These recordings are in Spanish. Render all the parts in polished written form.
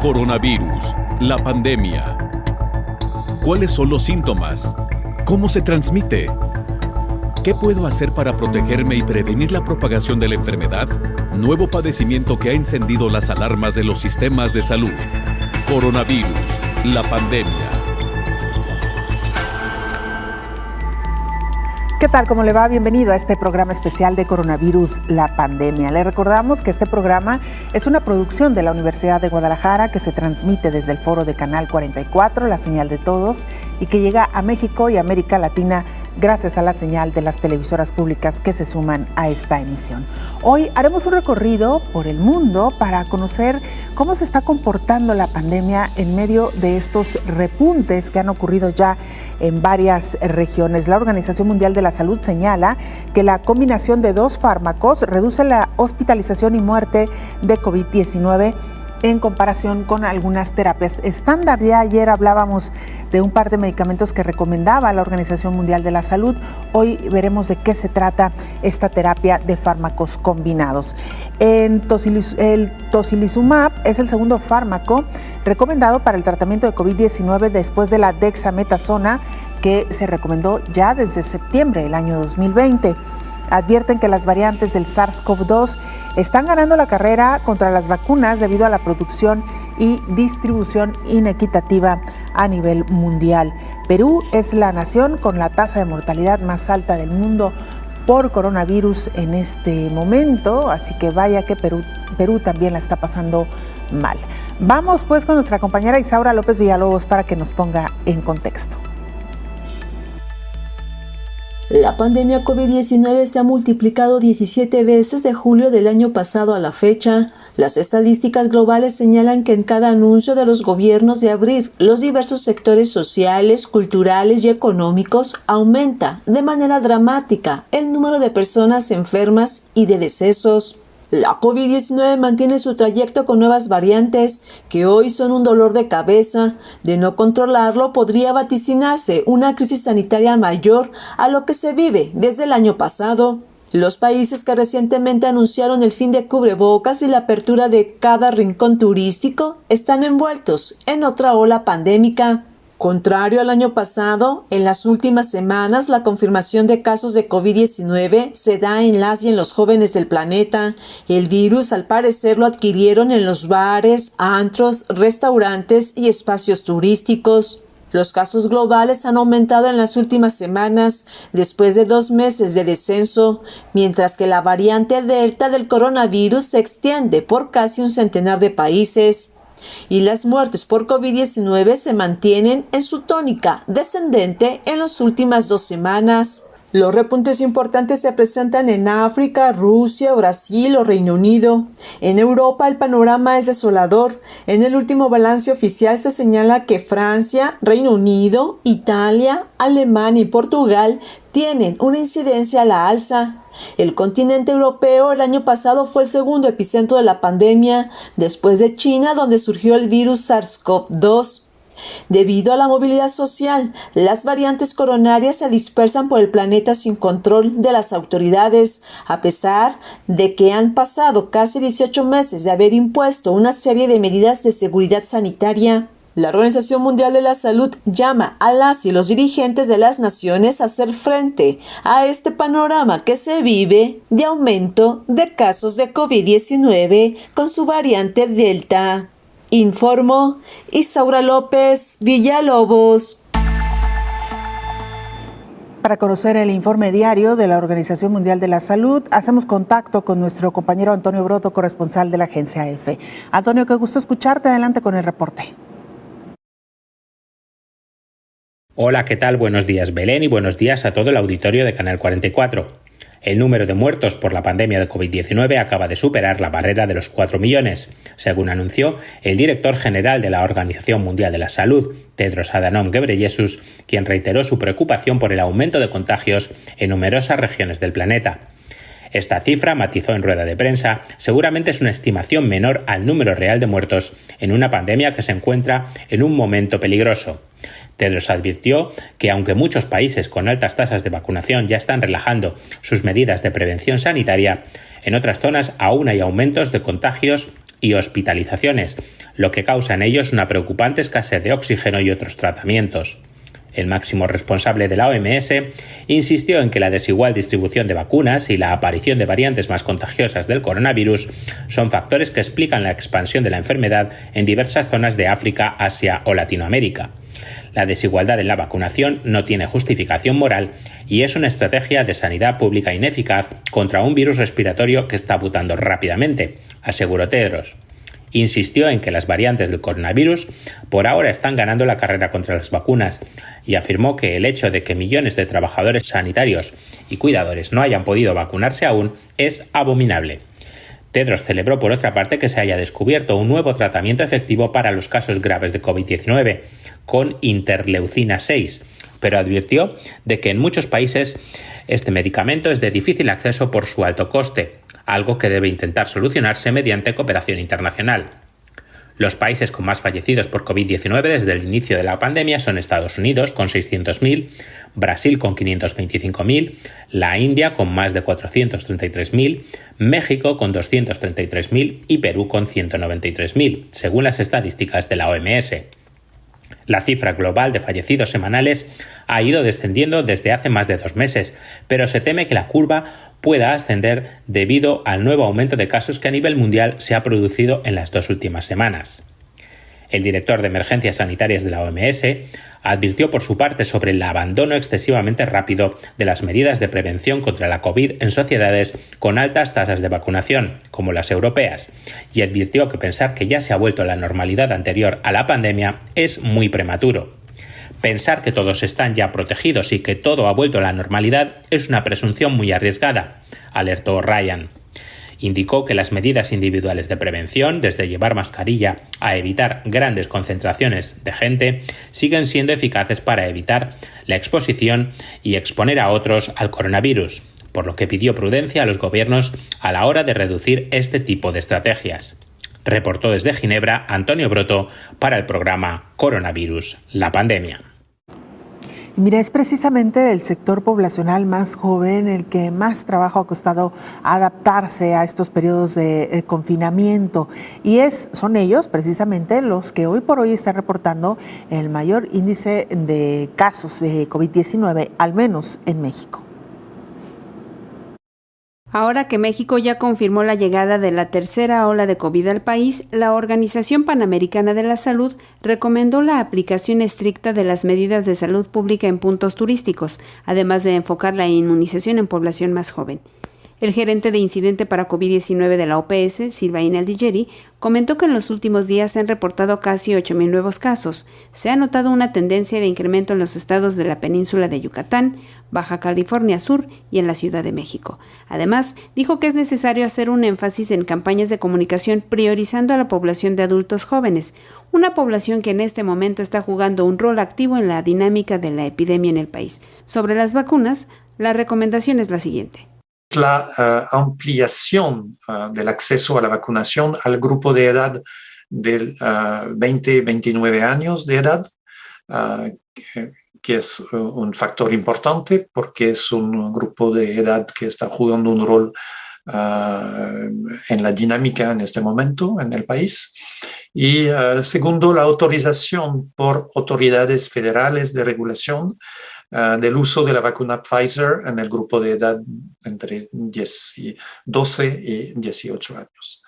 Coronavirus, la pandemia. ¿Cuáles son los síntomas? ¿Cómo se transmite? ¿Qué puedo hacer para protegerme y prevenir la propagación de la enfermedad? Nuevo padecimiento que ha encendido las alarmas de los sistemas de salud. Coronavirus, la pandemia. ¿Qué tal? ¿Cómo le va? Bienvenido a este programa especial de Coronavirus, la pandemia. Le recordamos que este programa es una producción de la Universidad de Guadalajara que se transmite desde el foro de Canal 44, la señal de todos, y que llega a México y América Latina gracias a la señal de las televisoras públicas que se suman a esta emisión. Hoy haremos un recorrido por el mundo para conocer cómo se está comportando la pandemia en medio de estos repuntes que han ocurrido ya en varias regiones. La Organización Mundial de la Salud señala que la combinación de dos fármacos reduce la hospitalización y muerte de COVID-19 en comparación con algunas terapias estándar. Ya ayer hablábamos de un par de medicamentos que recomendaba la Organización Mundial de la Salud. Hoy veremos de qué se trata esta terapia de fármacos combinados. El tocilizumab es el segundo fármaco recomendado para el tratamiento de COVID-19 después de la dexametasona, que se recomendó ya desde septiembre del año 2020. Advierten que las variantes del SARS-CoV-2 están ganando la carrera contra las vacunas debido a la producción y distribución inequitativa a nivel mundial. Perú es la nación con la tasa de mortalidad más alta del mundo por coronavirus en este momento, así que vaya que Perú también la está pasando mal. Vamos pues con nuestra compañera Isaura López Villalobos para que nos ponga en contexto. La pandemia COVID-19 se ha multiplicado 17 veces de julio del año pasado a la fecha. Las estadísticas globales señalan que en cada anuncio de los gobiernos de abrir los diversos sectores sociales, culturales y económicos, aumenta de manera dramática el número de personas enfermas y de decesos. La COVID-19 mantiene su trayecto con nuevas variantes que hoy son un dolor de cabeza. De no controlarlo, podría vaticinarse una crisis sanitaria mayor a lo que se vive desde el año pasado. Los países que recientemente anunciaron el fin de cubrebocas y la apertura de cada rincón turístico están envueltos en otra ola pandémica. Contrario al año pasado, en las últimas semanas la confirmación de casos de COVID-19 se da en las y en los jóvenes del planeta. El virus al parecer lo adquirieron en los bares, antros, restaurantes y espacios turísticos. Los casos globales han aumentado en las últimas semanas, después de 2 meses de descenso, mientras que la variante Delta del coronavirus se extiende por casi un centenar de países. Y las muertes por COVID-19 se mantienen en su tónica descendente en las últimas 2 semanas. Los repuntes importantes se presentan en África, Rusia, Brasil o Reino Unido. En Europa el panorama es desolador. En el último balance oficial se señala que Francia, Reino Unido, Italia, Alemania y Portugal tienen una incidencia a la alza. El continente europeo el año pasado fue el segundo epicentro de la pandemia, después de China, donde surgió el virus SARS-CoV-2. Debido a la movilidad social, las variantes coronarias se dispersan por el planeta sin control de las autoridades, a pesar de que han pasado casi 18 meses de haber impuesto una serie de medidas de seguridad sanitaria. La Organización Mundial de la Salud llama a las y los dirigentes de las naciones a hacer frente a este panorama que se vive de aumento de casos de COVID-19 con su variante Delta. Informó Isaura López Villalobos. Para conocer el informe diario de la Organización Mundial de la Salud, hacemos contacto con nuestro compañero Antonio Broto, corresponsal de la agencia EFE. Antonio, qué gusto escucharte. Adelante con el reporte. Hola, ¿qué tal? Buenos días, Belén, y buenos días a todo el auditorio de Canal 44. El número de muertos por la pandemia de COVID-19 acaba de superar la barrera de los 4 millones, según anunció el director general de la Organización Mundial de la Salud, Tedros Adhanom Ghebreyesus, quien reiteró su preocupación por el aumento de contagios en numerosas regiones del planeta. Esta cifra, matizó en rueda de prensa, seguramente es una estimación menor al número real de muertos en una pandemia que se encuentra en un momento peligroso. Tedros advirtió que aunque muchos países con altas tasas de vacunación ya están relajando sus medidas de prevención sanitaria, en otras zonas aún hay aumentos de contagios y hospitalizaciones, lo que causa en ellos una preocupante escasez de oxígeno y otros tratamientos. El máximo responsable de la OMS insistió en que la desigual distribución de vacunas y la aparición de variantes más contagiosas del coronavirus son factores que explican la expansión de la enfermedad en diversas zonas de África, Asia o Latinoamérica. La desigualdad en la vacunación no tiene justificación moral y es una estrategia de sanidad pública ineficaz contra un virus respiratorio que está mutando rápidamente, aseguró Tedros. Insistió en que las variantes del coronavirus por ahora están ganando la carrera contra las vacunas y afirmó que el hecho de que millones de trabajadores sanitarios y cuidadores no hayan podido vacunarse aún es abominable. Tedros celebró por otra parte que se haya descubierto un nuevo tratamiento efectivo para los casos graves de COVID-19 con interleucina 6, pero advirtió de que en muchos países este medicamento es de difícil acceso por su alto coste, algo que debe intentar solucionarse mediante cooperación internacional. Los países con más fallecidos por COVID-19 desde el inicio de la pandemia son Estados Unidos, con 600.000, Brasil con 525.000, la India con más de 433.000, México con 233.000 y Perú con 193.000, según las estadísticas de la OMS. La cifra global de fallecidos semanales ha ido descendiendo desde hace más de 2 meses, pero se teme que la curva pueda ascender debido al nuevo aumento de casos que a nivel mundial se ha producido en las 2 últimas semanas. El director de Emergencias Sanitarias de la OMS advirtió por su parte sobre el abandono excesivamente rápido de las medidas de prevención contra la COVID en sociedades con altas tasas de vacunación, como las europeas, y advirtió que pensar que ya se ha vuelto a la normalidad anterior a la pandemia es muy prematuro. Pensar que todos están ya protegidos y que todo ha vuelto a la normalidad es una presunción muy arriesgada, alertó Ryan. Indicó que las medidas individuales de prevención, desde llevar mascarilla a evitar grandes concentraciones de gente, siguen siendo eficaces para evitar la exposición y exponer a otros al coronavirus, por lo que pidió prudencia a los gobiernos a la hora de reducir este tipo de estrategias. Reportó desde Ginebra Antonio Broto para el programa Coronavirus, la pandemia. Mira, es precisamente el sector poblacional más joven el que más trabajo ha costado adaptarse a estos periodos de confinamiento y son ellos precisamente los que hoy por hoy están reportando el mayor índice de casos de COVID-19, al menos en México. Ahora que México ya confirmó la llegada de la tercera ola de COVID al país, la Organización Panamericana de la Salud recomendó la aplicación estricta de las medidas de salud pública en puntos turísticos, además de enfocar la inmunización en población más joven. El gerente de incidente para COVID-19 de la OPS, Sylvain Aldigeri, comentó que en los últimos días se han reportado casi 8,000 nuevos casos. Se ha notado una tendencia de incremento en los estados de la península de Yucatán, Baja California Sur y en la Ciudad de México. Además, dijo que es necesario hacer un énfasis en campañas de comunicación priorizando a la población de adultos jóvenes, una población que en este momento está jugando un rol activo en la dinámica de la epidemia en el país. Sobre las vacunas, la recomendación es la siguiente. La ampliación del acceso a la vacunación al grupo de edad del 20-29 años de edad, que es un factor importante porque es un grupo de edad que está jugando un rol en la dinámica en este momento en el país. Y segundo, la autorización por autoridades federales de regulación del uso de la vacuna Pfizer en el grupo de edad entre 12 y 18 años.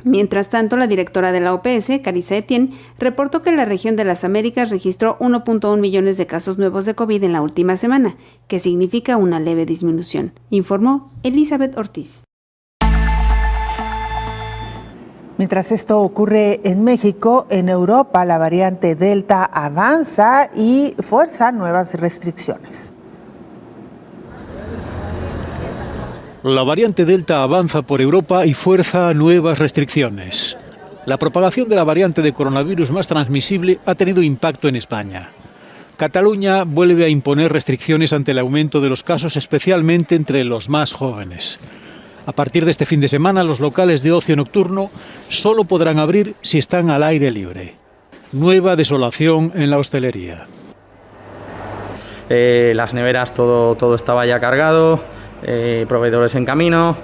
Mientras tanto, la directora de la OPS, Carissa Etienne, reportó que la región de las Américas registró 1.1 millones de casos nuevos de COVID en la última semana, que significa una leve disminución, informó Elizabeth Ortiz. Mientras esto ocurre en México, en Europa la variante Delta avanza y fuerza nuevas restricciones. La variante Delta avanza por Europa y fuerza nuevas restricciones. La propagación de la variante de coronavirus más transmisible ha tenido impacto en España. Cataluña vuelve a imponer restricciones ante el aumento de los casos, especialmente entre los más jóvenes. A partir de este fin de semana, los locales de ocio nocturno solo podrán abrir si están al aire libre. Nueva desolación en la hostelería. Las neveras todo estaba ya cargado, proveedores en camino,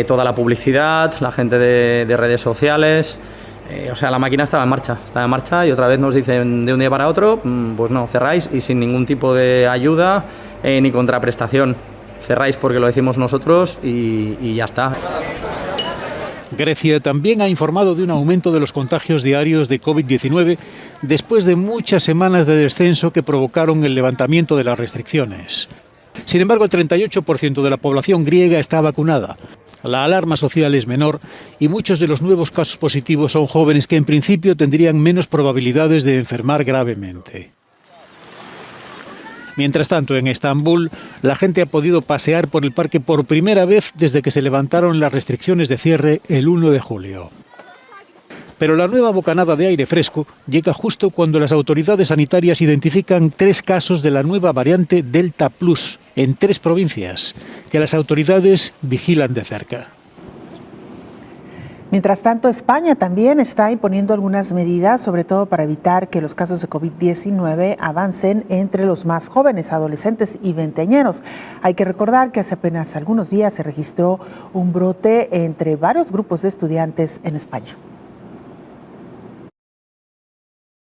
toda la publicidad, la gente de redes sociales. O sea, la máquina estaba en marcha y otra vez nos dicen de un día para otro, pues no, cerráis y sin ningún tipo de ayuda ni contraprestación. Cerráis porque lo decimos nosotros y ya está. Grecia también ha informado de un aumento de los contagios diarios de COVID-19 después de muchas semanas de descenso que provocaron el levantamiento de las restricciones. Sin embargo, el 38% de la población griega está vacunada. La alarma social es menor y muchos de los nuevos casos positivos son jóvenes que en principio tendrían menos probabilidades de enfermar gravemente. Mientras tanto, en Estambul, la gente ha podido pasear por el parque por primera vez desde que se levantaron las restricciones de cierre el 1 de julio. Pero la nueva bocanada de aire fresco llega justo cuando las autoridades sanitarias identifican 3 casos de la nueva variante Delta Plus en 3 provincias, que las autoridades vigilan de cerca. Mientras tanto, España también está imponiendo algunas medidas, sobre todo para evitar que los casos de COVID-19 avancen entre los más jóvenes, adolescentes y veinteañeros. Hay que recordar que hace apenas algunos días se registró un brote entre varios grupos de estudiantes en España.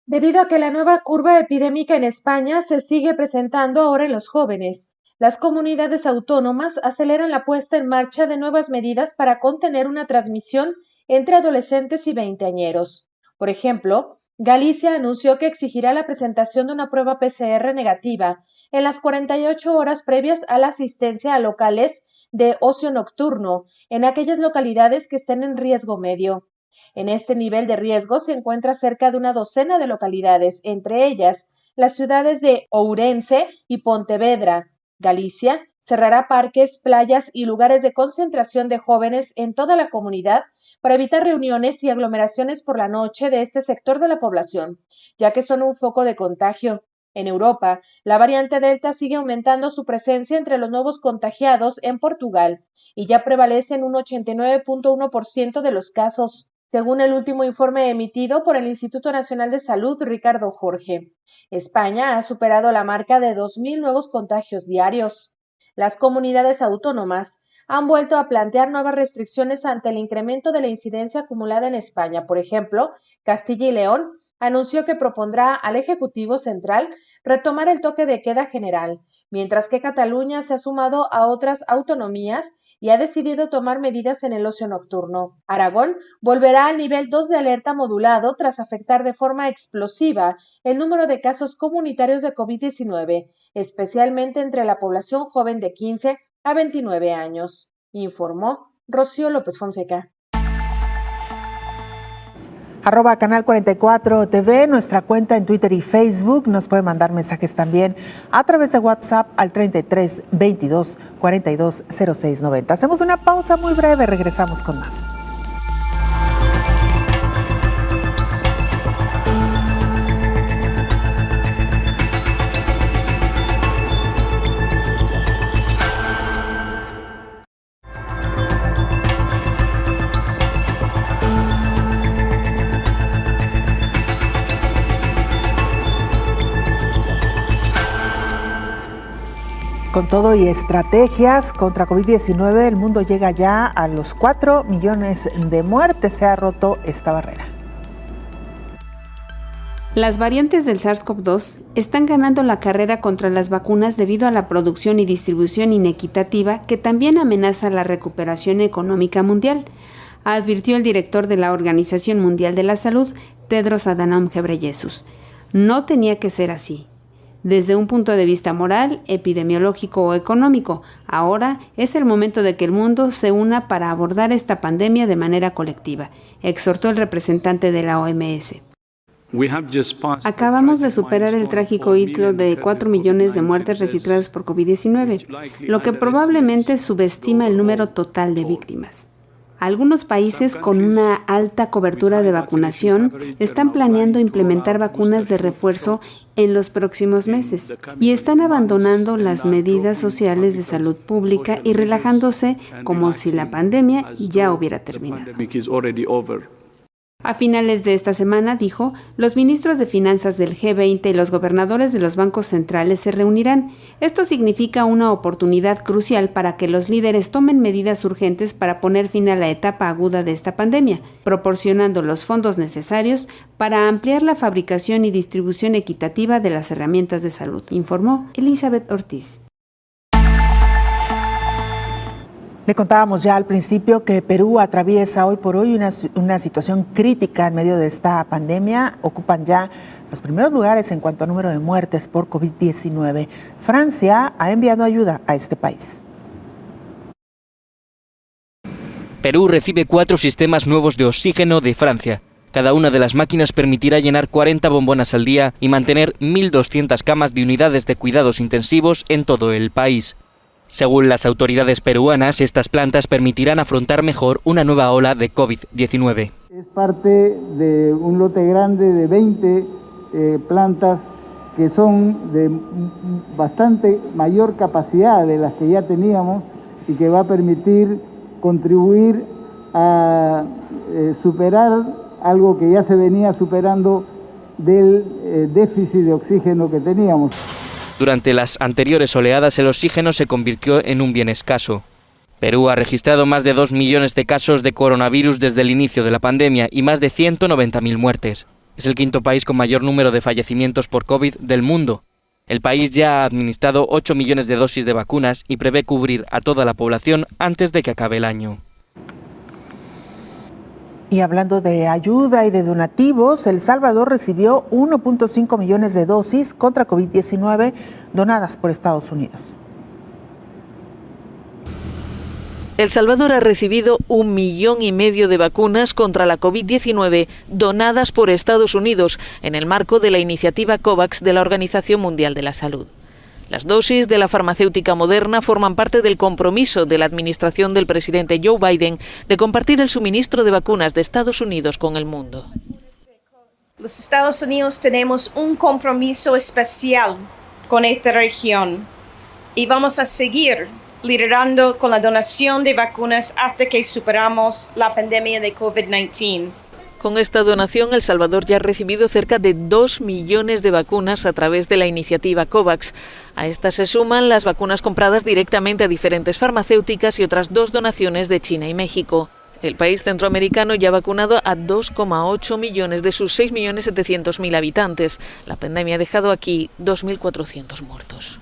Debido a que la nueva curva epidémica en España se sigue presentando ahora en los jóvenes, las comunidades autónomas aceleran la puesta en marcha de nuevas medidas para contener una transmisión entre adolescentes y veinteañeros. Por ejemplo, Galicia anunció que exigirá la presentación de una prueba PCR negativa en las 48 horas previas a la asistencia a locales de ocio nocturno en aquellas localidades que estén en riesgo medio. En este nivel de riesgo se encuentra cerca de una docena de localidades, entre ellas las ciudades de Ourense y Pontevedra. Galicia cerrará parques, playas y lugares de concentración de jóvenes en toda la comunidad para evitar reuniones y aglomeraciones por la noche de este sector de la población, ya que son un foco de contagio. En Europa, la variante Delta sigue aumentando su presencia entre los nuevos contagiados en Portugal y ya prevalece en un 89.1% de los casos, según el último informe emitido por el Instituto Nacional de Salud Ricardo Jorge. España ha superado la marca de 2.000 nuevos contagios diarios. Las comunidades autónomas han vuelto a plantear nuevas restricciones ante el incremento de la incidencia acumulada en España. Por ejemplo, Castilla y León anunció que propondrá al Ejecutivo Central retomar el toque de queda general, mientras que Cataluña se ha sumado a otras autonomías y ha decidido tomar medidas en el ocio nocturno. Aragón volverá al nivel 2 de alerta modulado tras afectar de forma explosiva el número de casos comunitarios de COVID-19, especialmente entre la población joven de 15 a 29 años, informó Rocío López Fonseca. @Canal 44 TV, nuestra cuenta en Twitter y Facebook. Nos puede mandar mensajes también a través de WhatsApp al 33 22 42 06 90. Hacemos una pausa muy breve, regresamos con más. Con todo y estrategias contra COVID-19, el mundo llega ya a los 4 millones de muertes. Se ha roto esta barrera. Las variantes del SARS-CoV-2 están ganando la carrera contra las vacunas debido a la producción y distribución inequitativa que también amenaza la recuperación económica mundial, advirtió el director de la Organización Mundial de la Salud, Tedros Adhanom Ghebreyesus. No tenía que ser así. Desde un punto de vista moral, epidemiológico o económico, ahora es el momento de que el mundo se una para abordar esta pandemia de manera colectiva, exhortó el representante de la OMS. Acabamos de superar el trágico hito de 4 millones de muertes registradas por COVID-19, lo que probablemente subestima el número total de víctimas. Algunos países con una alta cobertura de vacunación están planeando implementar vacunas de refuerzo en los próximos meses y están abandonando las medidas sociales de salud pública y relajándose como si la pandemia ya hubiera terminado. A finales de esta semana, dijo, los ministros de finanzas del G20 y los gobernadores de los bancos centrales se reunirán. Esto significa una oportunidad crucial para que los líderes tomen medidas urgentes para poner fin a la etapa aguda de esta pandemia, proporcionando los fondos necesarios para ampliar la fabricación y distribución equitativa de las herramientas de salud, informó Elizabeth Ortiz. Le contábamos ya al principio que Perú atraviesa hoy por hoy una situación crítica en medio de esta pandemia. Ocupan ya los primeros lugares en cuanto a número de muertes por COVID-19. Francia ha enviado ayuda a este país. Perú recibe 4 sistemas nuevos de oxígeno de Francia. Cada una de las máquinas permitirá llenar 40 bombonas al día y mantener 1.200 camas de unidades de cuidados intensivos en todo el país. Según las autoridades peruanas, estas plantas permitirán afrontar mejor una nueva ola de COVID-19. Es parte de un lote grande de 20 plantas que son de bastante mayor capacidad de las que ya teníamos y que va a permitir contribuir a superar algo que ya se venía superando del déficit de oxígeno que teníamos. Durante las anteriores oleadas, el oxígeno se convirtió en un bien escaso. Perú ha registrado más de 2 millones de casos de coronavirus desde el inicio de la pandemia y más de 190.000 muertes. Es el quinto país con mayor número de fallecimientos por COVID del mundo. El país ya ha administrado 8 millones de dosis de vacunas y prevé cubrir a toda la población antes de que acabe el año. Y hablando de ayuda y de donativos, El Salvador recibió 1.5 millones de dosis contra COVID-19 donadas por Estados Unidos. El Salvador ha recibido 1,5 millones de vacunas contra la COVID-19 donadas por Estados Unidos en el marco de la iniciativa COVAX de la Organización Mundial de la Salud. Las dosis de la farmacéutica Moderna forman parte del compromiso de la administración del presidente Joe Biden de compartir el suministro de vacunas de Estados Unidos con el mundo. Los Estados Unidos tenemos un compromiso especial con esta región y vamos a seguir liderando con la donación de vacunas hasta que superamos la pandemia de COVID-19. Con esta donación, El Salvador ya ha recibido cerca de 2 millones de vacunas a través de la iniciativa COVAX. A estas se suman las vacunas compradas directamente a diferentes farmacéuticas y otras 2 donaciones de China y México. El país centroamericano ya ha vacunado a 2,8 millones de sus 6.700.000 habitantes. La pandemia ha dejado aquí 2.400 muertos.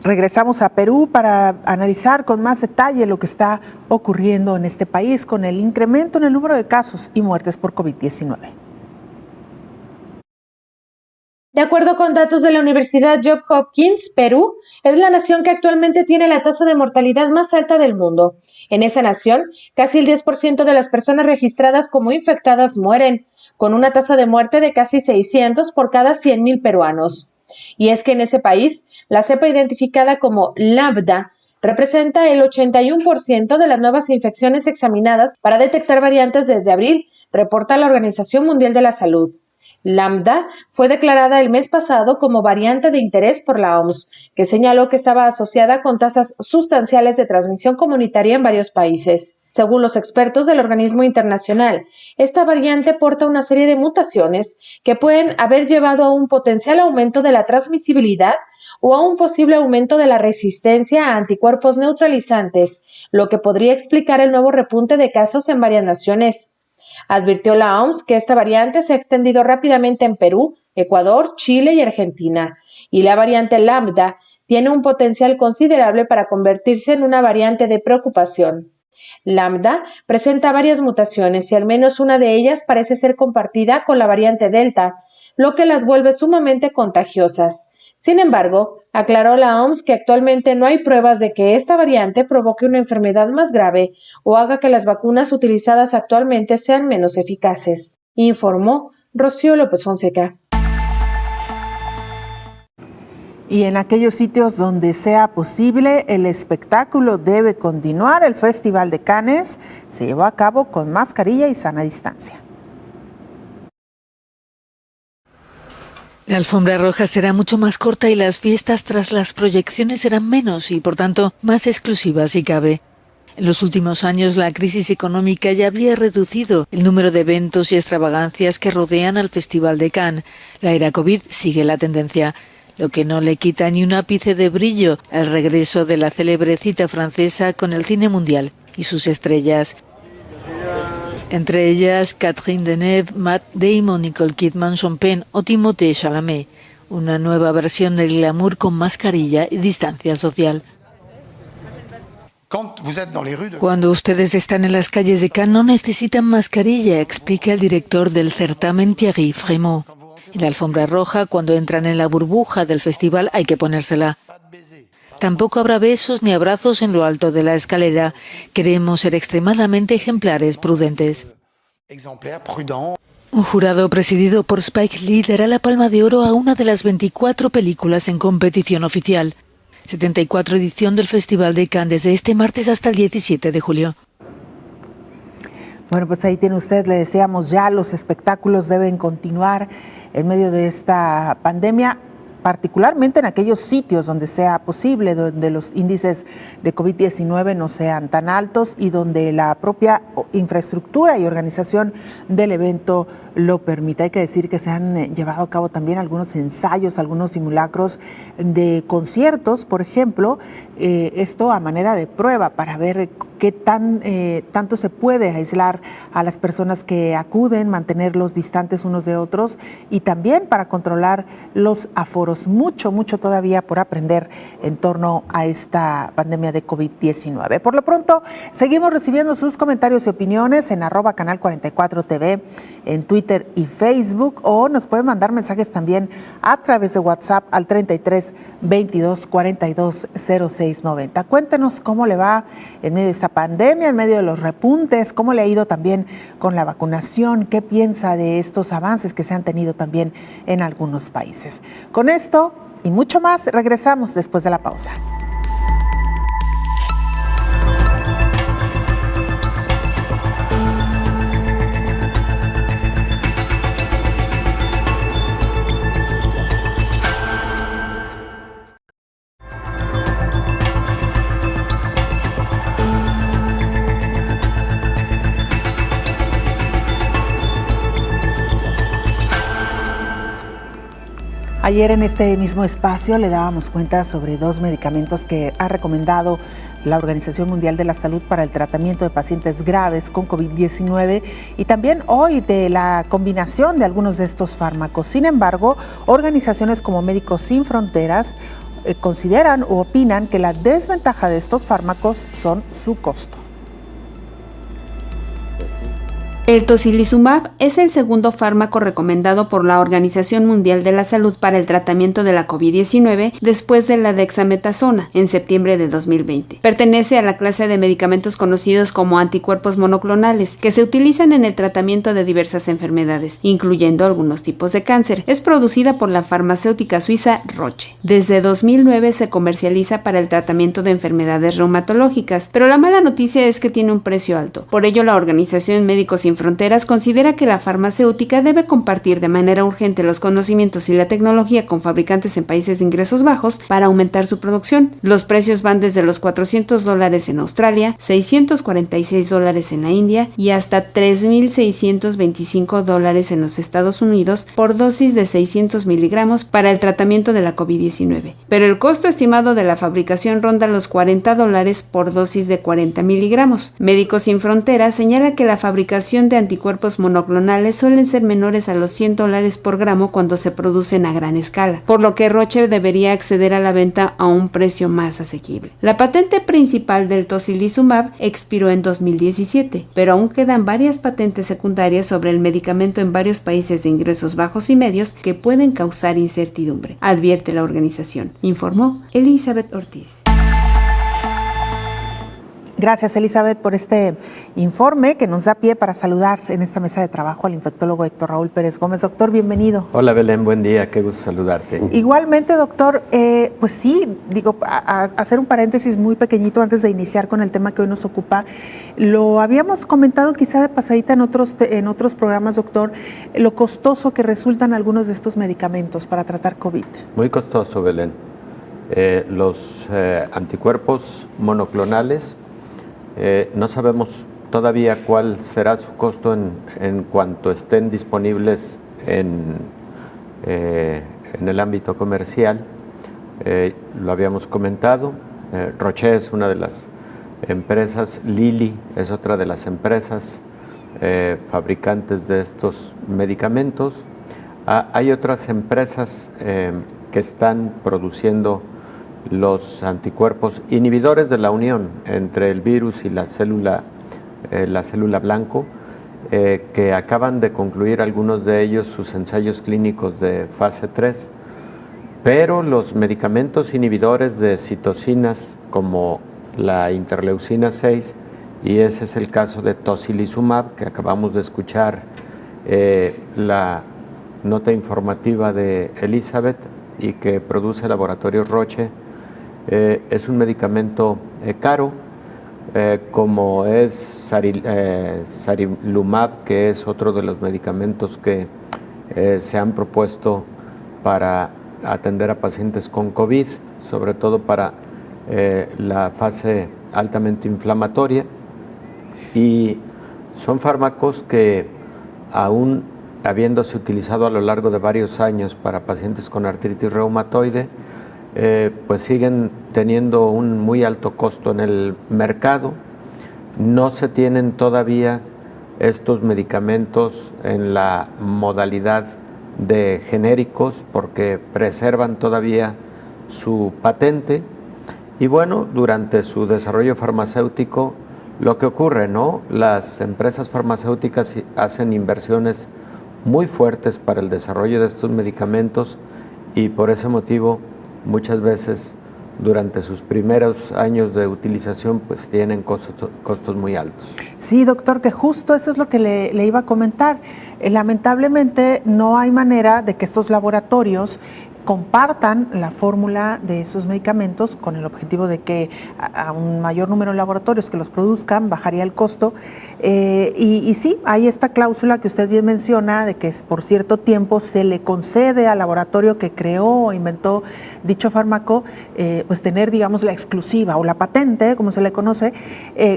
Regresamos a Perú para analizar con más detalle lo que está ocurriendo en este país con el incremento en el número de casos y muertes por COVID-19. De acuerdo con datos de la Universidad Johns Hopkins, Perú es la nación que actualmente tiene la tasa de mortalidad más alta del mundo. En esa nación, casi el 10% de las personas registradas como infectadas mueren, con una tasa de muerte de casi 600 por cada 100.000 peruanos. Y es que en ese país, la cepa identificada como Lambda representa el 81% de las nuevas infecciones examinadas para detectar variantes desde abril, reporta la Organización Mundial de la Salud. Lambda fue declarada el mes pasado como variante de interés por la OMS, que señaló que estaba asociada con tasas sustanciales de transmisión comunitaria en varios países. Según los expertos del organismo internacional, esta variante porta una serie de mutaciones que pueden haber llevado a un potencial aumento de la transmisibilidad o a un posible aumento de la resistencia a anticuerpos neutralizantes, lo que podría explicar el nuevo repunte de casos en varias naciones. Advirtió la OMS que esta variante se ha extendido rápidamente en Perú, Ecuador, Chile y Argentina, y la variante Lambda tiene un potencial considerable para convertirse en una variante de preocupación. Lambda presenta varias mutaciones y al menos una de ellas parece ser compartida con la variante Delta, lo que las vuelve sumamente contagiosas. Sin embargo, aclaró la OMS que actualmente no hay pruebas de que esta variante provoque una enfermedad más grave o haga que las vacunas utilizadas actualmente sean menos eficaces, informó Rocío López Fonseca. Y en aquellos sitios donde sea posible, el espectáculo debe continuar. El Festival de Cannes se llevó a cabo con mascarilla y sana distancia. La alfombra roja será mucho más corta y las fiestas tras las proyecciones serán menos y, por tanto, más exclusivas si cabe. En los últimos años, la crisis económica ya había reducido el número de eventos y extravagancias que rodean al Festival de Cannes. La era COVID sigue la tendencia, lo que no le quita ni un ápice de brillo al regreso de la célebre cita francesa con el cine mundial y sus estrellas. Entre ellas, Catherine Deneuve, Matt Damon, Nicole Kidman, Sean Penn o Timothée Chalamet. Una nueva versión del glamour con mascarilla y distancia social. Cuando ustedes están en las calles de Cannes no necesitan mascarilla, explica el director del certamen Thierry Frémaux. En la alfombra roja, cuando entran en la burbuja del festival, hay que ponérsela. Tampoco habrá besos ni abrazos en lo alto de la escalera. Queremos ser extremadamente ejemplares, prudentes. Un jurado presidido por Spike Lee dará la Palma de Oro a una de las 24 películas en competición oficial. 74 edición del Festival de Cannes desde este martes hasta el 17 de julio. Bueno, pues ahí tiene usted, le decíamos ya, los espectáculos deben continuar en medio de esta pandemia, particularmente en aquellos sitios donde sea posible, donde los índices de COVID-19 no sean tan altos y donde la propia infraestructura y organización del evento lo permita. Hay que decir que se han llevado a cabo también algunos ensayos, algunos simulacros de conciertos, por ejemplo, esto a manera de prueba para ver qué tanto se puede aislar a las personas que acuden, mantenerlos distantes unos de otros y también para controlar los aforos. Mucho todavía por aprender en torno a esta pandemia de COVID-19. Por lo pronto, seguimos recibiendo sus comentarios y opiniones en @canal44tv, en Twitter y Facebook, o nos pueden mandar mensajes también a través de WhatsApp al 33 22 42 06 90. Cuéntenos cómo le va en medio de esta pandemia, en medio de los repuntes, cómo le ha ido también con la vacunación, qué piensa de estos avances que se han tenido también en algunos países. Con esto y mucho más, regresamos después de la pausa. Ayer en este mismo espacio le dábamos cuenta sobre 2 medicamentos que ha recomendado la Organización Mundial de la Salud para el tratamiento de pacientes graves con COVID-19 y también hoy de la combinación de algunos de estos fármacos. Sin embargo, organizaciones como Médicos Sin Fronteras consideran u opinan que la desventaja de estos fármacos son su costo. El tocilizumab es el segundo fármaco recomendado por la Organización Mundial de la Salud para el tratamiento de la COVID-19 después de la dexametasona en septiembre de 2020. Pertenece a la clase de medicamentos conocidos como anticuerpos monoclonales, que se utilizan en el tratamiento de diversas enfermedades, incluyendo algunos tipos de cáncer. Es producida por la farmacéutica suiza Roche. Desde 2009 se comercializa para el tratamiento de enfermedades reumatológicas, pero la mala noticia es que tiene un precio alto. Por ello, la Organización Médicos Sin Fronteras considera que la farmacéutica debe compartir de manera urgente los conocimientos y la tecnología con fabricantes en países de ingresos bajos para aumentar su producción. Los precios van desde los $400 en Australia, $646 en la India y hasta $3,625 en los Estados Unidos por dosis de 600 miligramos para el tratamiento de la COVID-19. Pero el costo estimado de la fabricación ronda los $40 por dosis de 40 miligramos. Médicos Sin Fronteras señala que la fabricación de anticuerpos monoclonales suelen ser menores a los $100 por gramo cuando se producen a gran escala, por lo que Roche debería acceder a la venta a un precio más asequible. La patente principal del tocilizumab expiró en 2017, pero aún quedan varias patentes secundarias sobre el medicamento en varios países de ingresos bajos y medios que pueden causar incertidumbre, advierte la organización, informó Elizabeth Ortiz. Gracias, Elizabeth, por este informe que nos da pie para saludar en esta mesa de trabajo al infectólogo Héctor Raúl Pérez Gómez. Doctor, bienvenido. Hola, Belén, buen día, qué gusto saludarte. Igualmente, doctor, pues sí, digo, a hacer un paréntesis muy pequeñito antes de iniciar con el tema que hoy nos ocupa. Lo habíamos comentado quizá de pasadita en otros programas, doctor, lo costoso que resultan algunos de estos medicamentos para tratar COVID. Muy costoso, Belén. Los anticuerpos monoclonales No sabemos todavía cuál será su costo en cuanto estén disponibles en el ámbito comercial. Lo habíamos comentado, Roche es una de las empresas, Lilly es otra de las empresas fabricantes de estos medicamentos. Hay otras empresas que están produciendo los anticuerpos inhibidores de la unión entre el virus y la célula blanco, que acaban de concluir algunos de ellos sus ensayos clínicos de fase 3, pero los medicamentos inhibidores de citocinas como la interleucina 6, y ese es el caso de tocilizumab, que acabamos de escuchar la nota informativa de Elizabeth y que produce Laboratorios Roche, es un medicamento caro, como es sarilumab, que es otro de los medicamentos que se han propuesto para atender a pacientes con COVID, sobre todo para la fase altamente inflamatoria, y son fármacos que aún habiéndose utilizado a lo largo de varios años para pacientes con artritis reumatoide, pues siguen teniendo un muy alto costo en el mercado. No se tienen todavía estos medicamentos en la modalidad de genéricos porque preservan todavía su patente. Y bueno, durante su desarrollo farmacéutico, lo que ocurre, ¿no? Las empresas farmacéuticas hacen inversiones muy fuertes para el desarrollo de estos medicamentos y por ese motivo muchas veces durante sus primeros años de utilización pues tienen costos muy altos. Sí, doctor, que justo eso es lo que le iba a comentar. Lamentablemente no hay manera de que estos laboratorios compartan la fórmula de esos medicamentos con el objetivo de que a un mayor número de laboratorios que los produzcan bajaría el costo. Y sí, hay esta cláusula que usted bien menciona de que por cierto tiempo se le concede al laboratorio que creó o inventó dicho fármaco, pues tener, digamos, la exclusiva o la patente, como se le conoce,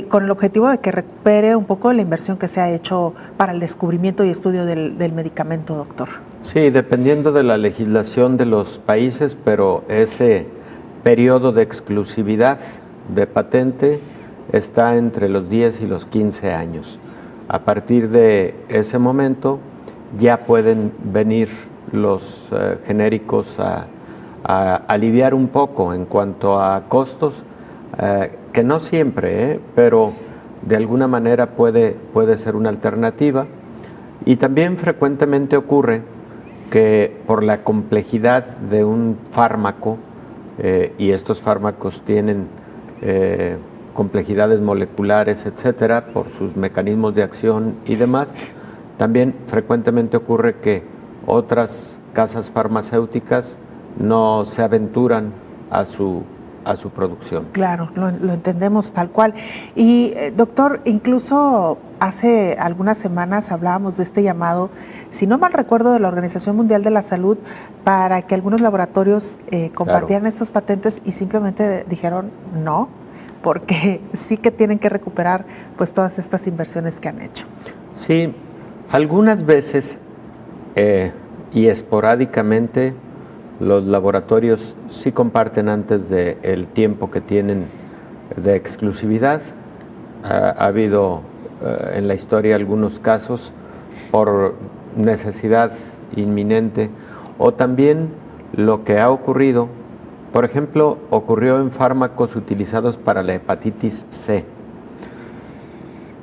con el objetivo de que recupere un poco la inversión que se ha hecho para el descubrimiento y estudio del medicamento, doctor. Sí, dependiendo de la legislación de los países, pero ese periodo de exclusividad de patente está entre los 10 y los 15 años. A partir de ese momento ya pueden venir los genéricos a aliviar un poco en cuanto a costos, que no siempre, pero de alguna manera puede ser una alternativa. Y también frecuentemente ocurre que por la complejidad de un fármaco, y estos fármacos tienen complejidades moleculares, etcétera, por sus mecanismos de acción y demás, también frecuentemente ocurre que otras casas farmacéuticas no se aventuran a su producción. Claro, lo entendemos tal cual. Y doctor, incluso hace algunas semanas hablábamos de este llamado, si no mal recuerdo, de la Organización Mundial de la Salud para que algunos laboratorios compartieran estos patentes y simplemente dijeron no, porque sí que tienen que recuperar pues todas estas inversiones que han hecho. Sí, algunas veces y esporádicamente los laboratorios sí comparten antes del tiempo que tienen de exclusividad. Ha habido en la historia algunos casos por necesidad inminente, o también lo que ha ocurrido, por ejemplo, ocurrió en fármacos utilizados para la hepatitis C,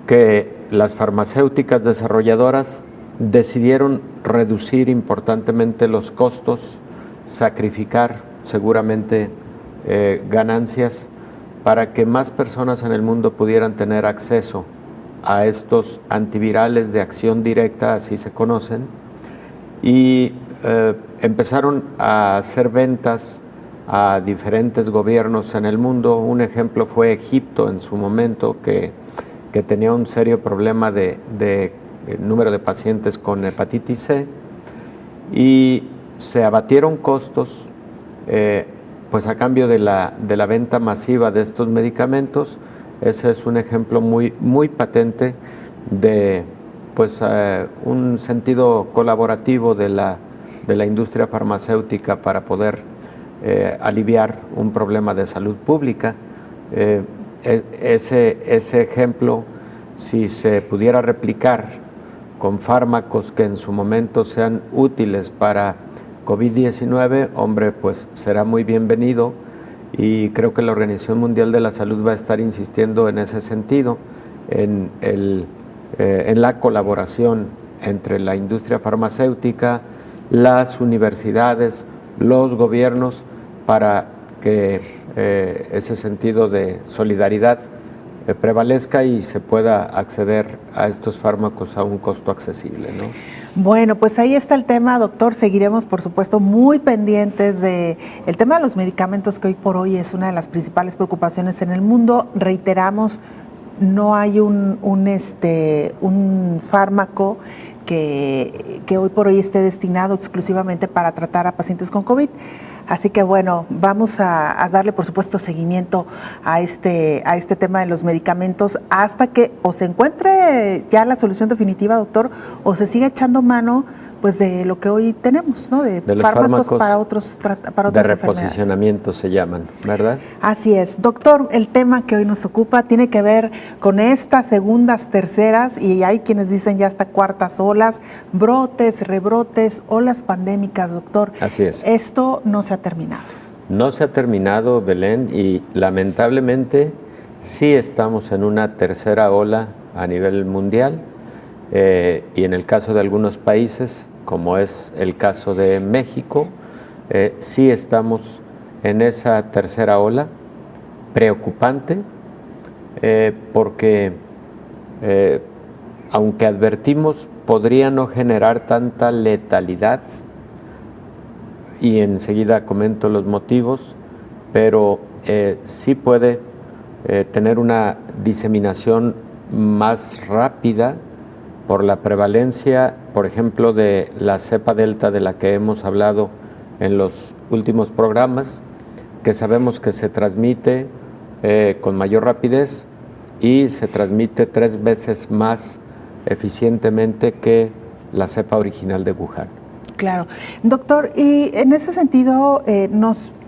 que las farmacéuticas desarrolladoras decidieron reducir importantemente los costos, sacrificar seguramente ganancias para que más personas en el mundo pudieran tener acceso a estos antivirales de acción directa, así se conocen, y empezaron a hacer ventas a diferentes gobiernos en el mundo. Un ejemplo fue Egipto en su momento, que tenía un serio problema de número de pacientes con hepatitis C, y se abatieron costos pues a cambio de la venta masiva de estos medicamentos, ese es un ejemplo muy patente de pues, un sentido colaborativo de la industria farmacéutica para poder aliviar un problema de salud pública. Ese ejemplo, si se pudiera replicar con fármacos que en su momento sean útiles para COVID-19, hombre, pues será muy bienvenido, y creo que la Organización Mundial de la Salud va a estar insistiendo en ese sentido, en la colaboración entre la industria farmacéutica, las universidades, los gobiernos, para que ese sentido de solidaridad prevalezca y se pueda acceder a estos fármacos a un costo accesible, ¿no? Bueno, pues ahí está el tema, doctor. Seguiremos, por supuesto, muy pendientes del tema de los medicamentos, que hoy por hoy es una de las principales preocupaciones en el mundo. Reiteramos, no hay un fármaco que hoy por hoy esté destinado exclusivamente para tratar a pacientes con COVID. Así que bueno, vamos a darle por supuesto seguimiento a este tema de los medicamentos hasta que o se encuentre ya la solución definitiva, doctor, o se siga echando mano pues de lo que hoy tenemos, ¿no? De fármacos para otras de reposicionamiento se llaman, ¿verdad? Así es. Doctor, el tema que hoy nos ocupa tiene que ver con estas segundas, terceras, y hay quienes dicen ya hasta cuartas olas, brotes, rebrotes, olas pandémicas, doctor. Así es. Esto no se ha terminado. No se ha terminado, Belén, y lamentablemente sí estamos en una tercera ola a nivel mundial. Y en el caso de algunos países, como es el caso de México, sí estamos en esa tercera ola preocupante, porque aunque advertimos podría no generar tanta letalidad, y enseguida comento los motivos, pero sí puede tener una diseminación más rápida por la prevalencia, por ejemplo, de la cepa delta de la que hemos hablado en los últimos programas, que sabemos que se transmite con mayor rapidez y se transmite 3 veces más eficientemente que la cepa original de Wuhan. Claro. Doctor, y en ese sentido,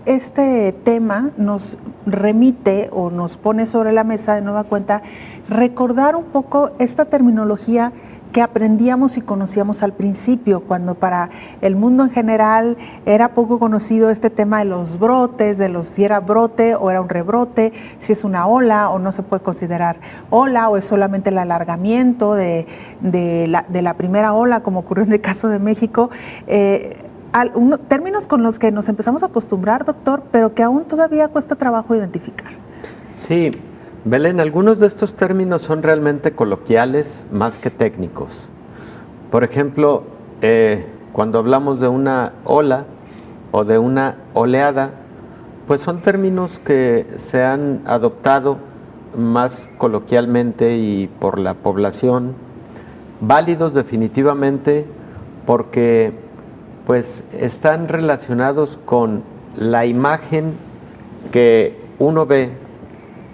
este tema nos remite o nos pone sobre la mesa de nueva cuenta recordar un poco esta terminología que aprendíamos y conocíamos al principio, cuando para el mundo en general era poco conocido este tema de los brotes, si era brote o era un rebrote, si es una ola o no se puede considerar ola, o es solamente el alargamiento de la primera ola, como ocurrió en el caso de México. Términos con los que nos empezamos a acostumbrar, doctor, pero que aún todavía cuesta trabajo identificar. Sí, Belén, algunos de estos términos son realmente coloquiales más que técnicos. Por ejemplo, cuando hablamos de una ola o de una oleada, pues son términos que se han adoptado más coloquialmente y por la población, válidos definitivamente porque pues están relacionados con la imagen que uno ve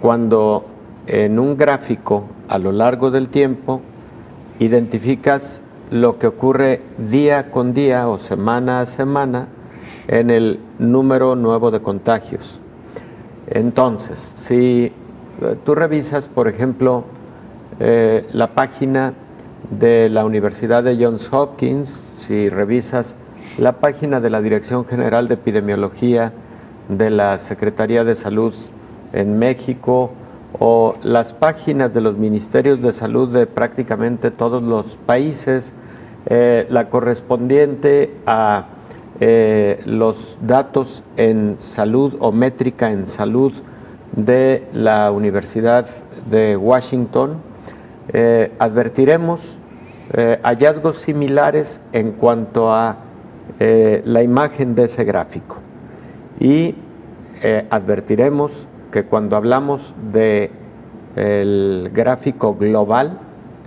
cuando en un gráfico a lo largo del tiempo identificas lo que ocurre día con día o semana a semana en el número nuevo de contagios. Entonces, si tú revisas, por ejemplo, la página de la Universidad de Johns Hopkins, si revisas la página de la Dirección General de Epidemiología de la Secretaría de Salud en México, o las páginas de los ministerios de salud de prácticamente todos los países, la correspondiente a los datos en salud o métrica en salud de la Universidad de Washington, advertiremos hallazgos similares en cuanto a la imagen de ese gráfico, y advertiremos que cuando hablamos de el gráfico global,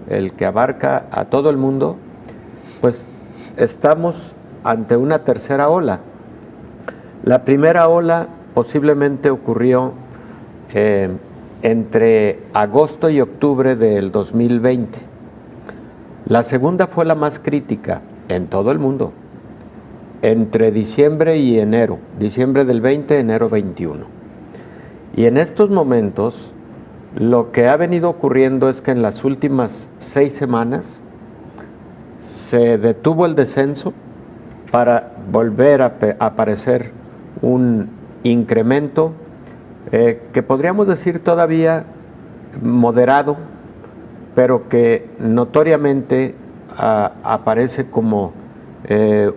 el que abarca a todo el mundo, pues estamos ante una tercera ola. La primera ola posiblemente ocurrió entre agosto y octubre del 2020. La segunda fue la más crítica en todo el mundo, entre diciembre y enero, diciembre del 20, enero 21. Y en estos momentos, lo que ha venido ocurriendo es que en las últimas 6 semanas se detuvo el descenso para volver a aparecer un incremento que podríamos decir todavía moderado, pero que notoriamente aparece como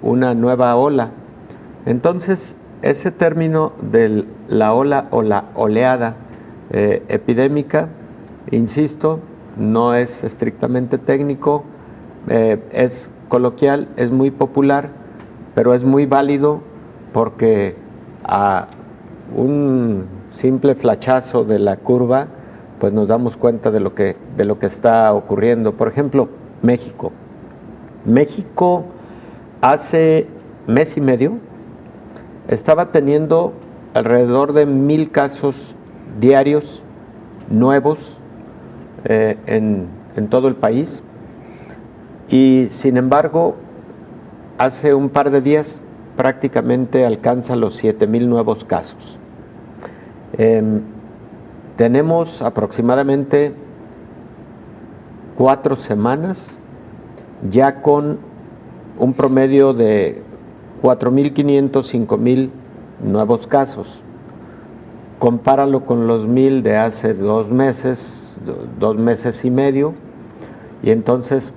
una nueva ola. Entonces, ese término de la ola o la oleada epidémica, insisto, no es estrictamente técnico, es coloquial, es muy popular, pero es muy válido porque a un simple flachazo de la curva, pues nos damos cuenta de lo que está ocurriendo. Por ejemplo, México. México hace mes y medio estaba teniendo alrededor de 1,000 casos diarios nuevos en todo el país, y sin embargo hace un par de días prácticamente alcanza los 7,000 nuevos casos. Tenemos aproximadamente 4 semanas ya con un promedio de 4,500, 5,000 nuevos casos. Compáralo con los 1,000 de hace 2 meses, 2 meses y medio, y entonces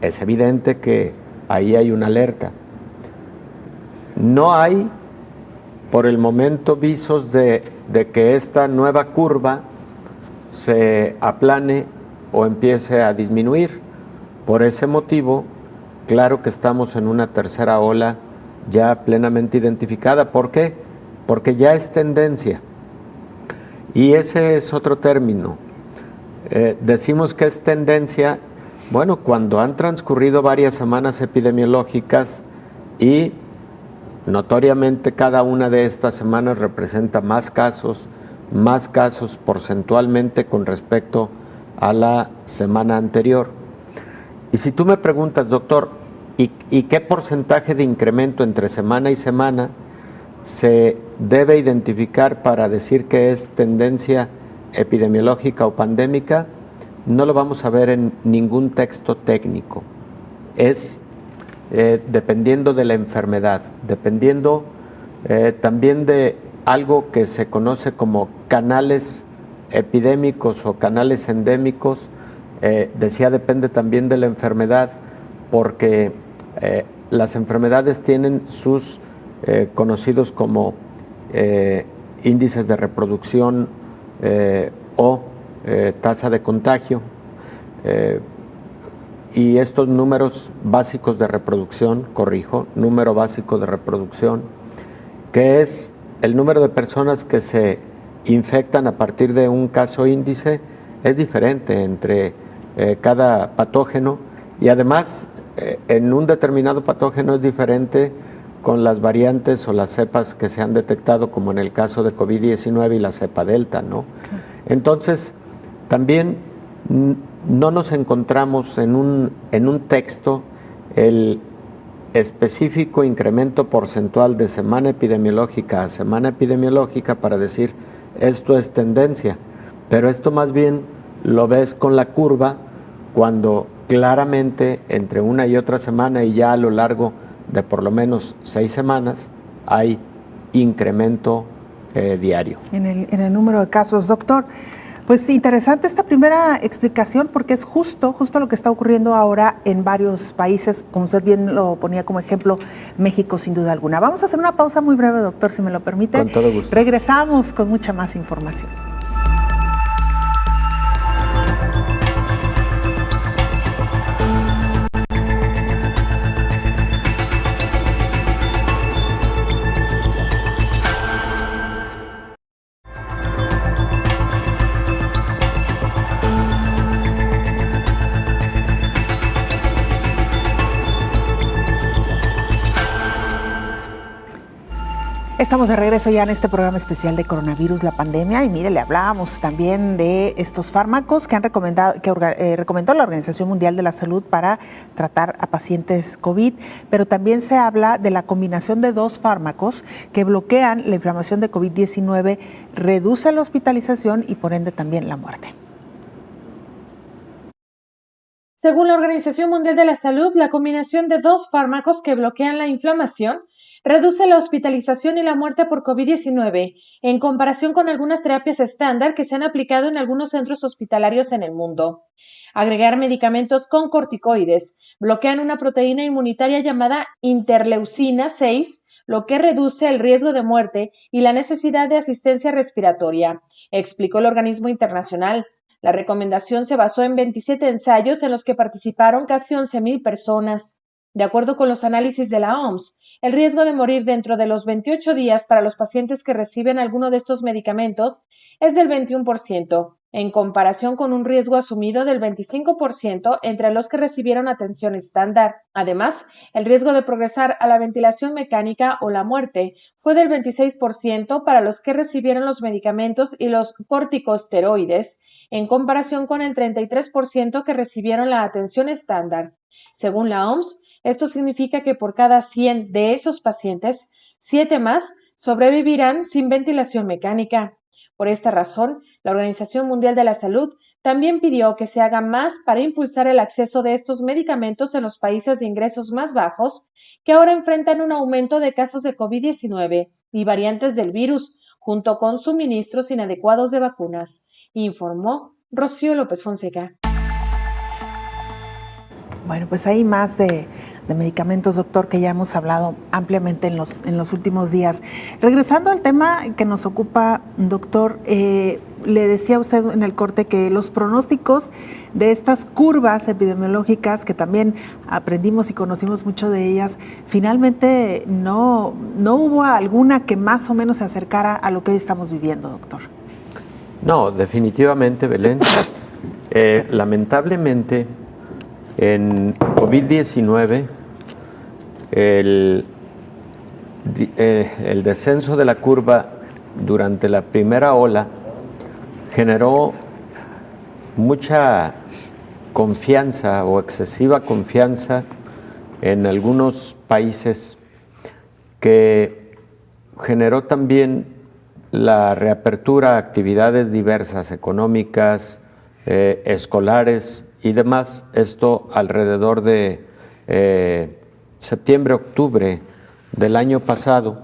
es evidente que ahí hay una alerta. No hay por el momento visos de que esta nueva curva se aplane o empiece a disminuir. Por ese motivo, claro que estamos en una tercera ola ya plenamente identificada. ¿Por qué? Porque ya es tendencia. Y ese es otro término. Decimos que es tendencia, bueno, cuando han transcurrido varias semanas epidemiológicas y notoriamente cada una de estas semanas representa más casos porcentualmente con respecto a la semana anterior. Y si tú me preguntas, doctor, ¿y qué porcentaje de incremento entre semana y semana se debe identificar para decir que es tendencia epidemiológica o pandémica? No lo vamos a ver en ningún texto técnico. Es dependiendo de la enfermedad, dependiendo también de algo que se conoce como canales epidémicos o canales endémicos. Decía depende también de la enfermedad, porque las enfermedades tienen sus conocidos como índices de reproducción o tasa de contagio, y estos números básicos de reproducción, número básico de reproducción, que es el número de personas que se infectan a partir de un caso índice, es diferente entre cada patógeno, y además en un determinado patógeno es diferente con las variantes o las cepas que se han detectado, como en el caso de COVID-19 y la cepa Delta, ¿no? Entonces, también no nos encontramos en un texto el específico incremento porcentual de semana epidemiológica a semana epidemiológica para decir esto es tendencia, pero esto más bien lo ves con la curva cuando claramente entre una y otra semana y ya a lo largo de por lo menos 6 semanas hay incremento diario. En el número de casos, doctor. Pues interesante esta primera explicación, porque es justo lo que está ocurriendo ahora en varios países, como usted bien lo ponía como ejemplo, México sin duda alguna. Vamos a hacer una pausa muy breve, doctor, si me lo permite. Con todo gusto. Regresamos con mucha más información. Estamos de regreso ya en este programa especial de coronavirus, la pandemia, y mire, le hablábamos también de estos fármacos que recomendó la Organización Mundial de la Salud para tratar a pacientes COVID, pero también se habla de la combinación de dos fármacos que bloquean la inflamación de COVID-19, reduce la hospitalización y por ende también la muerte. Según la Organización Mundial de la Salud, la combinación de dos fármacos que bloquean la inflamación reduce la hospitalización y la muerte por COVID-19 en comparación con algunas terapias estándar que se han aplicado en algunos centros hospitalarios en el mundo. Agregar medicamentos con corticoides bloquean una proteína inmunitaria llamada interleucina 6, lo que reduce el riesgo de muerte y la necesidad de asistencia respiratoria, explicó el organismo internacional. La recomendación se basó en 27 ensayos en los que participaron casi 11,000 personas. De acuerdo con los análisis de la OMS, el riesgo de morir dentro de los 28 días para los pacientes que reciben alguno de estos medicamentos es del 21%, en comparación con un riesgo asumido del 25% entre los que recibieron atención estándar. Además, el riesgo de progresar a la ventilación mecánica o la muerte fue del 26% para los que recibieron los medicamentos y los corticosteroides, en comparación con el 33% que recibieron la atención estándar. Según la OMS, esto significa que por cada 100 de esos pacientes, 7 más sobrevivirán sin ventilación mecánica. Por esta razón, la Organización Mundial de la Salud también pidió que se haga más para impulsar el acceso de estos medicamentos en los países de ingresos más bajos, que ahora enfrentan un aumento de casos de COVID-19 y variantes del virus, junto con suministros inadecuados de vacunas, informó Rocío López Fonseca. Bueno, pues hay más de medicamentos, doctor, que ya hemos hablado ampliamente en los últimos días. Regresando al tema que nos ocupa, doctor, le decía usted en el corte que los pronósticos de estas curvas epidemiológicas, que también aprendimos y conocimos mucho de ellas, finalmente no hubo alguna que más o menos se acercara a lo que hoy estamos viviendo, doctor. No, definitivamente, Belén. Lamentablemente, en COVID-19, el descenso de la curva durante la primera ola generó mucha confianza o excesiva confianza en algunos países, que generó también la reapertura a actividades diversas, económicas, escolares y demás. Esto alrededor de septiembre, octubre del año pasado,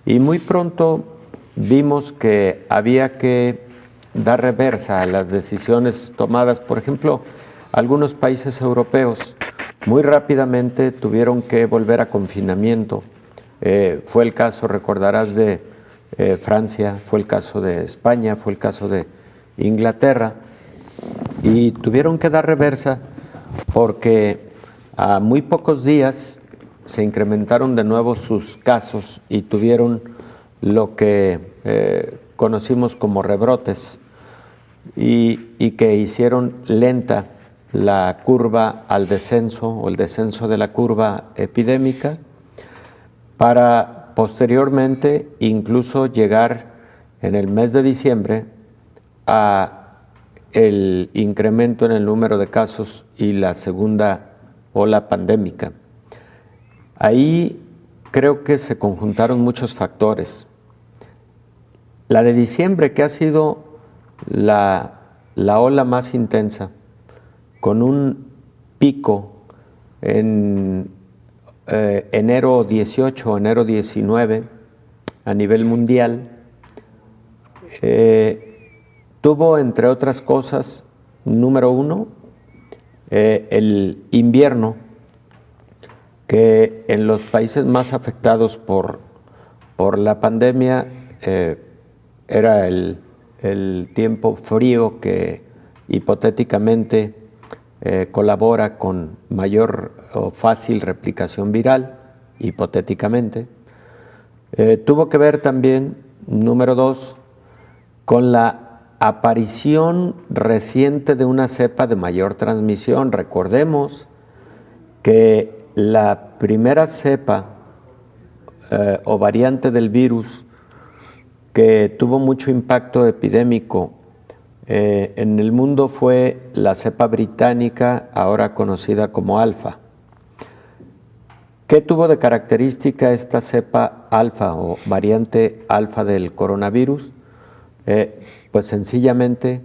y muy pronto vimos que había que dar reversa a las decisiones tomadas. Por ejemplo, algunos países europeos muy rápidamente tuvieron que volver a confinamiento. Fue el caso, recordarás, de Francia, fue el caso de España, fue el caso de Inglaterra, y tuvieron que dar reversa porque a muy pocos días se incrementaron de nuevo sus casos y tuvieron lo que conocimos como rebrotes, y que hicieron lenta la curva al descenso, o el descenso de la curva epidémica, para posteriormente incluso llegar en el mes de diciembre a el incremento en el número de casos y la segunda ola pandémica. Ahí creo que se conjuntaron muchos factores. La de diciembre, que ha sido la ola más intensa, con un pico en enero 18, enero 19 a nivel mundial, tuvo, entre otras cosas, número uno, el invierno, que en los países más afectados por la pandemia era el tiempo frío, que hipotéticamente colabora con mayor o fácil replicación viral, hipotéticamente. Tuvo que ver también, número dos, con la aparición reciente de una cepa de mayor transmisión. Recordemos que la primera cepa o variante del virus que tuvo mucho impacto epidémico en el mundo fue la cepa británica, ahora conocida como alfa. ¿Qué tuvo de característica esta cepa alfa o variante alfa del coronavirus? Pues sencillamente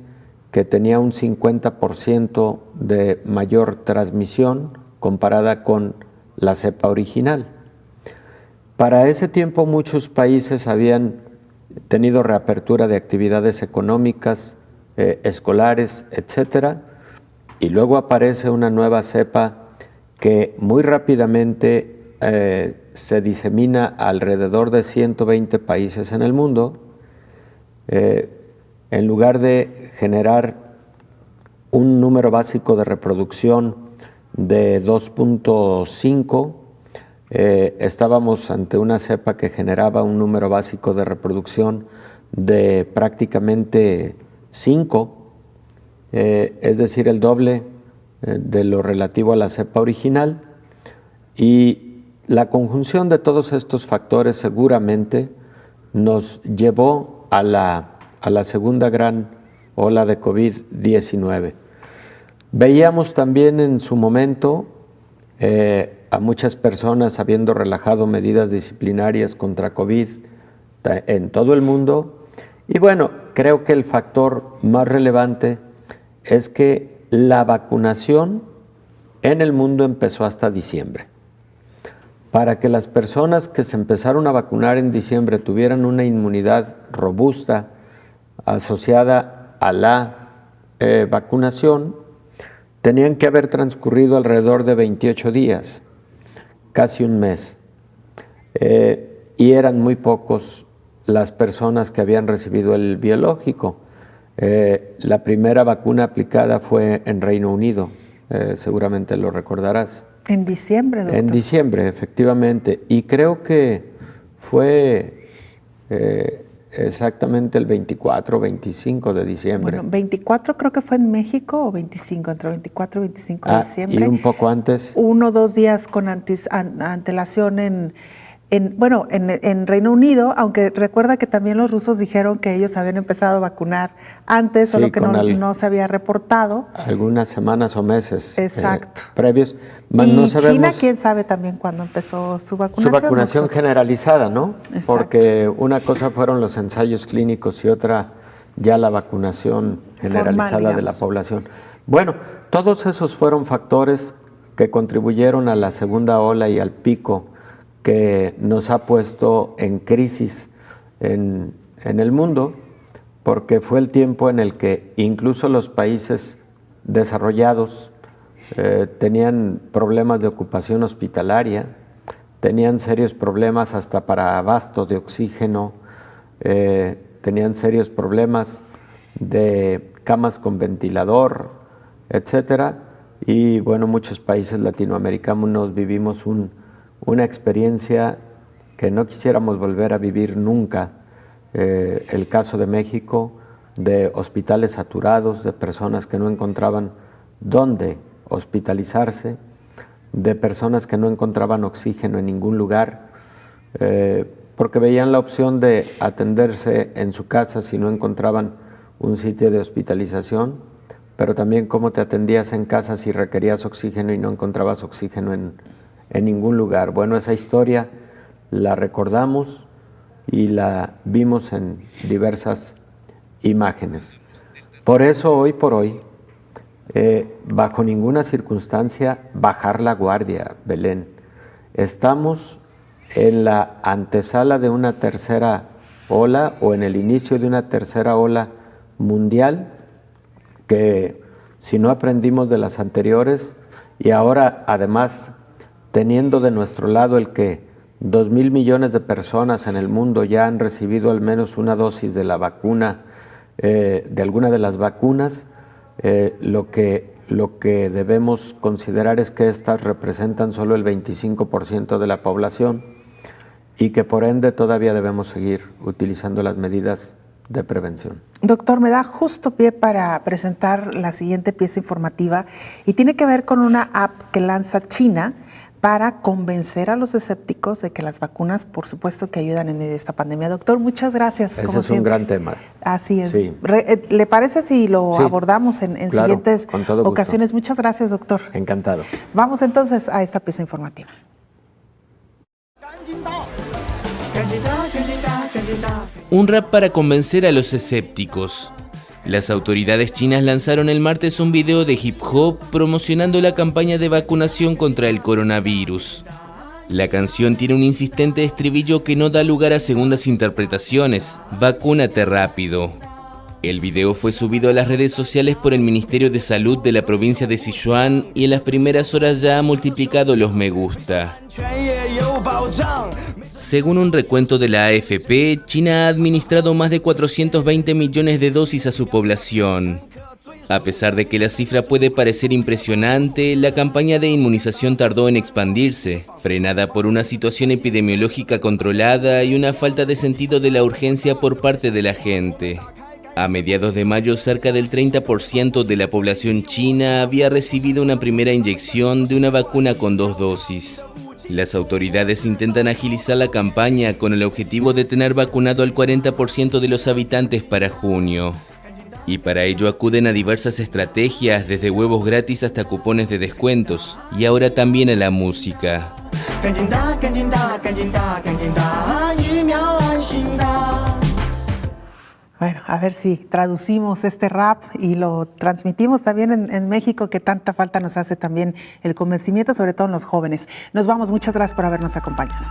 que tenía un 50% de mayor transmisión comparada con la cepa original. Para ese tiempo muchos países habían tenido reapertura de actividades económicas, escolares, etcétera, y luego aparece una nueva cepa que muy rápidamente se disemina alrededor de 120 países en el mundo. En lugar de generar un número básico de reproducción de 2.5, estábamos ante una cepa que generaba un número básico de reproducción de prácticamente 5, es decir, el doble de lo relativo a la cepa original, y la conjunción de todos estos factores seguramente nos llevó a la segunda gran ola de COVID-19. Veíamos también en su momento a muchas personas habiendo relajado medidas disciplinarias contra COVID en todo el mundo, y bueno, creo que el factor más relevante es que la vacunación en el mundo empezó hasta diciembre. Para que las personas que se empezaron a vacunar en diciembre tuvieran una inmunidad robusta asociada a la vacunación, tenían que haber transcurrido alrededor de 28 días, casi un mes, y eran muy pocos las personas que habían recibido el biológico. La primera vacuna aplicada fue en Reino Unido, seguramente lo recordarás. En diciembre, doctor. En diciembre, efectivamente, y creo que fue exactamente el 24 o 25 de diciembre. Bueno, 24 creo que fue en México, o 25, entre 24 y 25 de diciembre. Y un poco antes. 1 o 2 días con antelación en Reino Unido, aunque recuerda que también los rusos dijeron que ellos habían empezado a vacunar antes, solo que no se había reportado. Algunas semanas o meses previos. Y no sabemos, China, quién sabe también cuándo empezó su vacunación. Su vacunación generalizada, ¿no? Exacto. Porque una cosa fueron los ensayos clínicos y otra ya la vacunación generalizada de la población. Bueno, todos esos fueron factores que contribuyeron a la segunda ola y al pico que nos ha puesto en crisis en el mundo, porque fue el tiempo en el que incluso los países desarrollados tenían problemas de ocupación hospitalaria, tenían serios problemas hasta para abasto de oxígeno, tenían serios problemas de camas con ventilador, etcétera, y bueno, muchos países latinoamericanos vivimos una experiencia que no quisiéramos volver a vivir nunca. El caso de México, de hospitales saturados, de personas que no encontraban dónde hospitalizarse, de personas que no encontraban oxígeno en ningún lugar, porque veían la opción de atenderse en su casa si no encontraban un sitio de hospitalización, pero también cómo te atendías en casa si requerías oxígeno y no encontrabas oxígeno en ningún lugar. Bueno, esa historia la recordamos y la vimos en diversas imágenes. Por eso, hoy por hoy, bajo ninguna circunstancia bajar la guardia, Belén. Estamos en la antesala de una tercera ola o en el inicio de una tercera ola mundial que, si no aprendimos de las anteriores, y ahora además teniendo de nuestro lado el que 2.000 millones de personas en el mundo ya han recibido al menos una dosis de la vacuna, de alguna de las vacunas, lo que debemos considerar es que estas representan solo el 25% de la población y que por ende todavía debemos seguir utilizando las medidas de prevención. Doctor, me da justo pie para presentar la siguiente pieza informativa y tiene que ver con una app que lanza China para convencer a los escépticos de que las vacunas, por supuesto, que ayudan en medio de esta pandemia. Doctor, muchas gracias. Ese es un gran tema. Así es. Sí. ¿Le parece si lo abordamos en claro, siguientes ocasiones? Muchas gracias, doctor. Encantado. Vamos entonces a esta pieza informativa. Un rap para convencer a los escépticos. Las autoridades chinas lanzaron el martes un video de hip hop promocionando la campaña de vacunación contra el coronavirus. La canción tiene un insistente estribillo que no da lugar a segundas interpretaciones: vacúnate rápido. El video fue subido a las redes sociales por el Ministerio de Salud de la provincia de Sichuan y en las primeras horas ya ha multiplicado los me gusta. Según un recuento de la AFP, China ha administrado más de 420 millones de dosis a su población. A pesar de que la cifra puede parecer impresionante, la campaña de inmunización tardó en expandirse, frenada por una situación epidemiológica controlada y una falta de sentido de la urgencia por parte de la gente. A mediados de mayo, cerca del 30% de la población china había recibido una primera inyección de una vacuna con 2 dosis. Las autoridades intentan agilizar la campaña con el objetivo de tener vacunado al 40% de los habitantes para junio. Y para ello acuden a diversas estrategias, desde huevos gratis hasta cupones de descuentos, y ahora también a la música. Bueno, a ver si traducimos este rap y lo transmitimos también en México, que tanta falta nos hace también el convencimiento, sobre todo en los jóvenes. Nos vamos, muchas gracias por habernos acompañado.